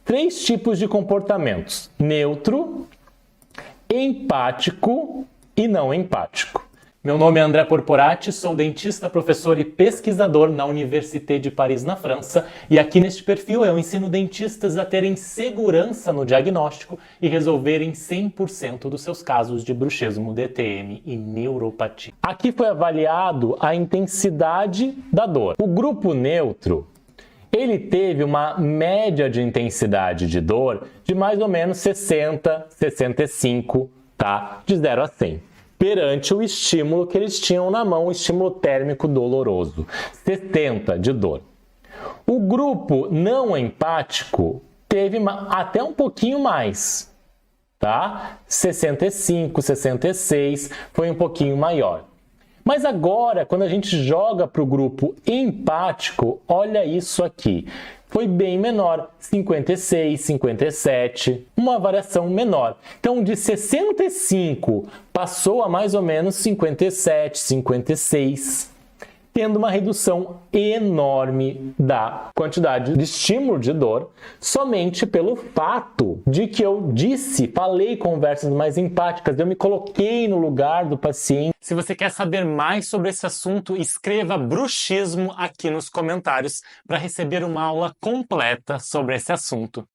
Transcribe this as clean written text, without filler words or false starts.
três tipos de comportamentos: neutro, empático e não empático. Meu nome é André Porporati, sou dentista, professor e pesquisador na Université de Paris, na França, e aqui neste perfil eu ensino dentistas a terem segurança no diagnóstico e resolverem 100% dos seus casos de bruxismo, DTM e neuropatia. Aqui foi avaliado a intensidade da dor. O grupo neutro, ele teve uma média de intensidade de dor de mais ou menos 60, 65, tá? De 0 a 100. Perante o estímulo que eles tinham na mão, o estímulo térmico doloroso, 70 de dor. O grupo não empático teve até um pouquinho mais, tá? 65, 66, foi um pouquinho maior. Mas agora, quando a gente joga para o grupo empático, olha isso aqui. Foi bem menor, 56, 57, uma variação menor. Então, de 65 passou a mais ou menos 57, 56, tendo uma redução enorme da quantidade de estímulo de dor, somente pelo fato de que eu falei conversas mais empáticas, eu me coloquei no lugar do paciente. Se você quer saber mais sobre esse assunto, escreva bruxismo aqui nos comentários para receber uma aula completa sobre esse assunto.